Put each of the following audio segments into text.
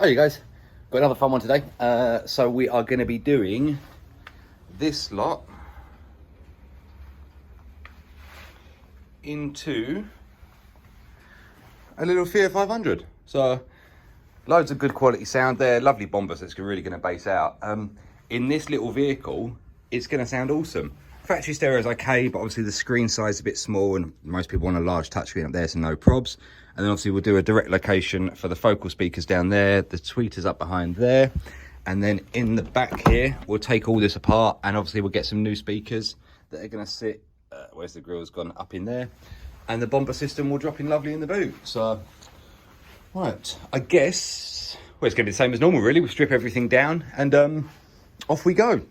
Hey you guys, got another fun one today. So we are going to be doing this lot into a little Fiat 500. So loads of good quality sound there, lovely bombers that's really going to bass out. In this little vehicle, it's going to sound awesome. Factory stereo is okay, but obviously the screen size is a bit small and most people want a large touchscreen up there, so no probs. And then obviously we'll do a direct location for the focal speakers down there, the tweeters up behind there. And then in the back here, we'll take all this apart and obviously we'll get some new speakers that are gonna sit, where's the grill's gone, up in there. And the bomber system will drop in lovely in the boot. So, right, I guess, well, it's gonna be the same as normal really. We'll strip everything down and off we go.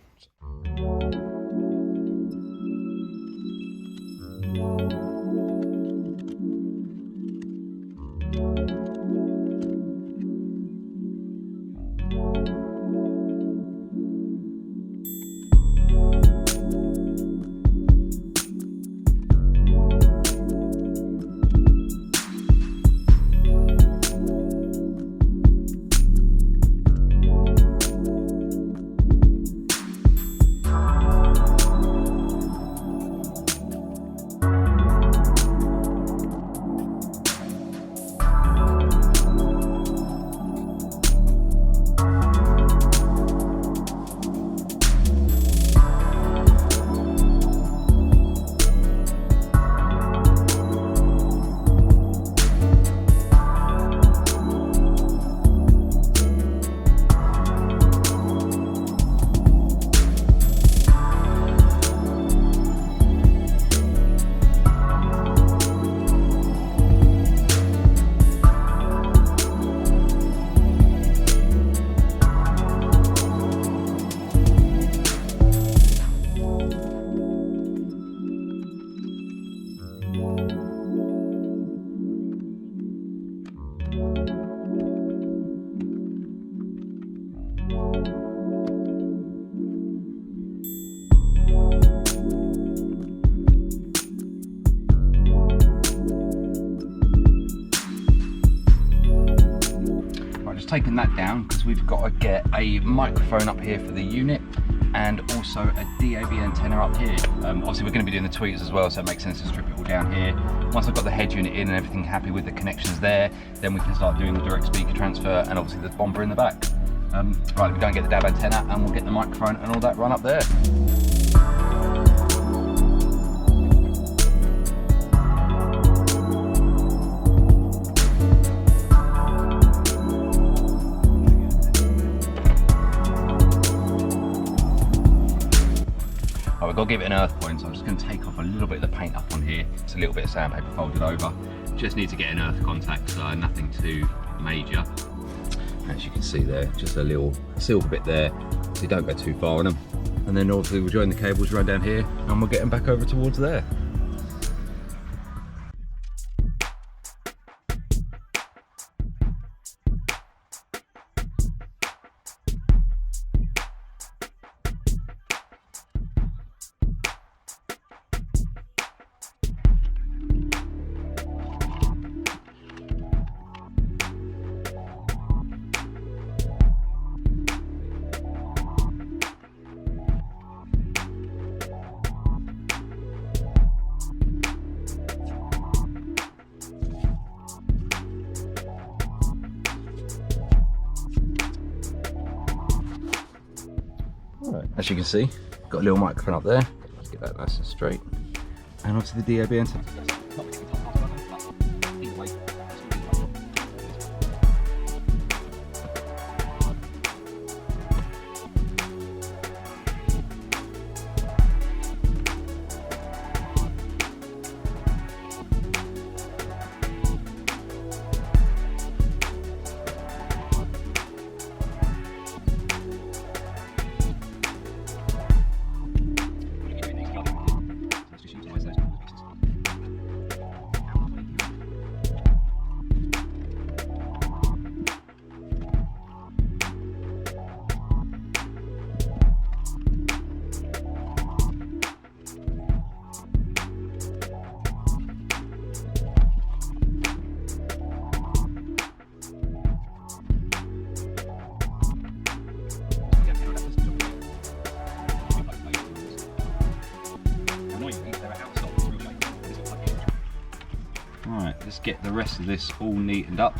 Taking that down because we've got to get a microphone up here for the unit and also a DAB antenna up here. Obviously we're going to be doing the tweeters as well, so it makes sense to strip it all down here. Once I've got the head unit in and everything happy with the connections there, then we can start doing the direct speaker transfer and obviously the bomber in the back. Right, we go and get the DAB antenna and we'll get the microphone and all that run up there. I've got to give it an earth point, so I'm just going to take off a little bit of the paint up on here. It's a little bit of sandpaper folded over. Just need to get an earth contact, so nothing too major. As you can see there, just a little silver bit there, so you don't go too far on them. And then obviously we'll join the cables right down here and we'll get them back over towards there. As you can see, got a little microphone up there. Let's get that nice and straight. And obviously the DAB antenna. Right, let's get the rest of this all neatened up.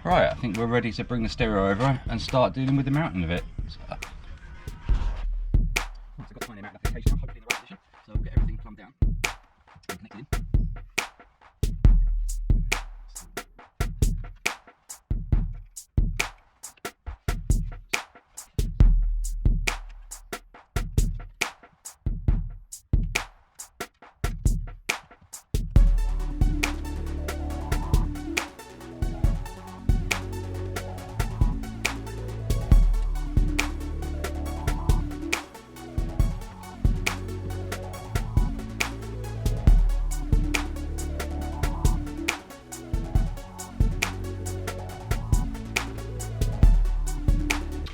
Right, I think we're ready to bring the stereo over and start dealing with the mounting of it. So, I've got to find the amount of application, hopefully in the right position, so we'll get everything plumbed down and connected in.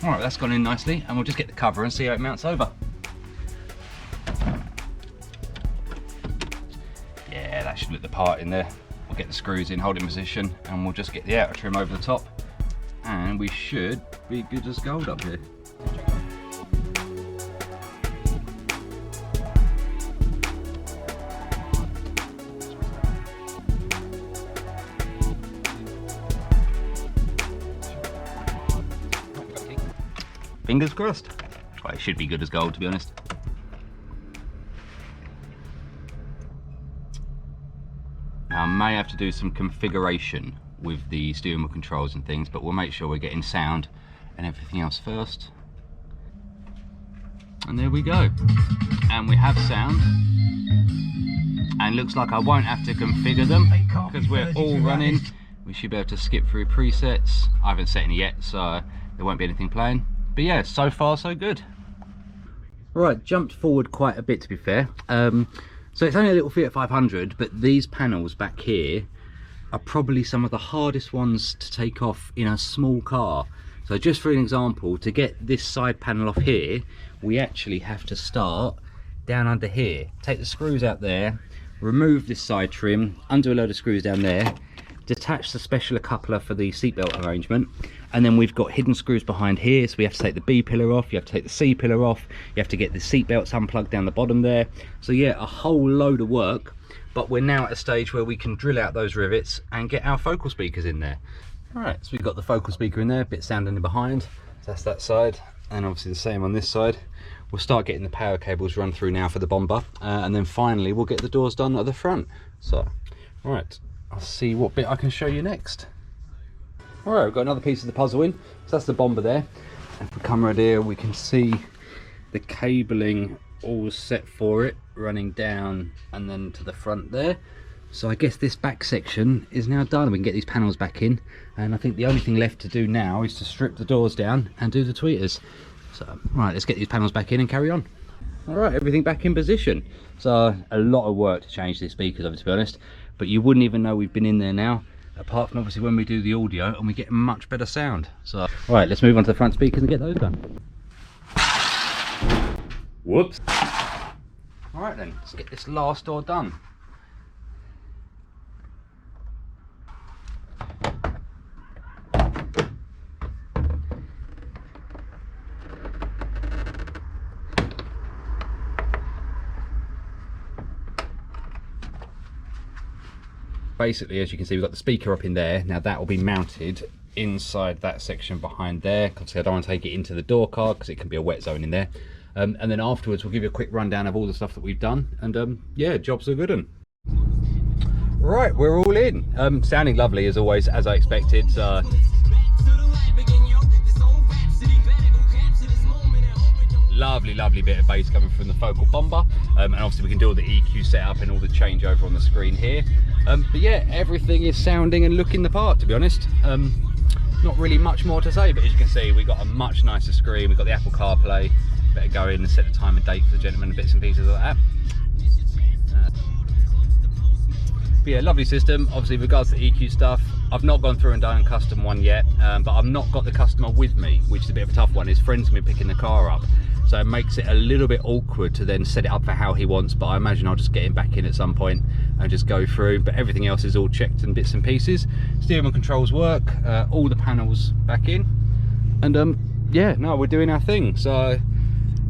Alright, that's gone in nicely, and we'll just get the cover and see how it mounts over. Yeah, that should look the part in there. We'll get the screws in holding position, and we'll just get the outer trim over the top, and we should be good as gold up here. Fingers crossed. Well, it should be good as gold, to be honest. Now, I may have to do some configuration with the steering wheel controls and things, but we'll make sure we're getting sound and everything else first. And there we go. And we have sound. And looks like I won't have to configure them because we're all running. We should be able to skip through presets. I haven't set any yet, so there won't be anything playing. But yeah, so far so good. Right, jumped forward quite a bit to be fair. So it's only a little Fiat 500, but these panels back here are probably some of the hardest ones to take off in a small car. So just for an example, to get this side panel off here, we actually have to start down under here. Take the screws out there, remove this side trim, undo a load of screws down there, detach the special coupler for the seatbelt arrangement, and then we've got hidden screws behind here, so we have to take the B pillar off, you have to take the C pillar off, you have to get the seat belts unplugged down the bottom there. So yeah, a whole load of work, but we're now at a stage where we can drill out those rivets and get our focal speakers in there. Alright, so we've got the focal speaker in there, a bit sound in the behind, so that's that side, and obviously the same on this side. We'll start getting the power cables run through now for the bomber, and then finally we'll get the doors done at the front. So, right, I'll see what bit I can show you next. Alright, we've got another piece of the puzzle in. So that's the bomber there. If we come right here, we can see the cabling all set for it, running down and then to the front there. So I guess this back section is now done. We can get these panels back in, and I think the only thing left to do now is to strip the doors down and do the tweeters. So, right, let's get these panels back in and carry on. Alright, everything back in position. So a lot of work to change these speakers over, to be honest, but you wouldn't even know we've been in there now, apart from obviously when we do the audio and we get much better sound. So, right, let's move on to the front speakers and get those done. Whoops. Alright then, let's get this last door done. Basically, as you can see, we've got the speaker up in there. Now that will be mounted inside that section behind there. Obviously I don't want to take it into the door card because it can be a wet zone in there. And then afterwards we'll give you a quick rundown of all the stuff that we've done, and yeah, jobs are good one. Right, we're all in. Sounding lovely as always, as I expected. Lovely bit of bass coming from the Focal Bomba, and obviously we can do all the EQ setup and all the changeover on the screen here. But yeah, everything is sounding and looking the part, to be honest. Not really much more to say, but as you can see, we've got a much nicer screen. We've got the Apple CarPlay. Better go in and set the time and date for the gentleman and bits and pieces like that. But yeah, lovely system. Obviously, with regards to the EQ stuff, I've not gone through and done a custom one yet, but I've not got the customer with me, which is a bit of a tough one. His friend's been picking the car up. so it makes it a little bit awkward to then set it up for how he wants, but I imagine I'll just get him back in at some point and just go through. But everything else is all checked in bits and pieces. Steering wheel controls work, all the panels back in, and yeah, no, we're doing our thing. So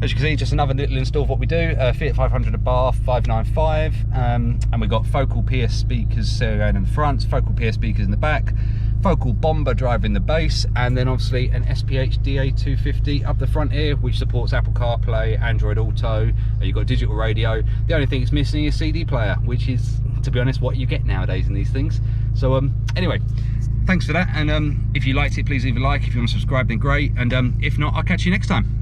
as you can see, just another little install of what we do. Fiat 500 Abarth 595, and we've got Focal PS speakers stereo in the front, Focal PS speakers in the back, Focal Bomba driving the bass, and then obviously an SPH-DA250 up the front here, which supports Apple CarPlay, Android Auto. You've got digital radio. The only thing it's missing is CD player, which is, to be honest, what you get nowadays in these things. So anyway, thanks for that, and if you liked it, please leave a like. If you want to subscribe, then great, and if not, I'll catch you next time.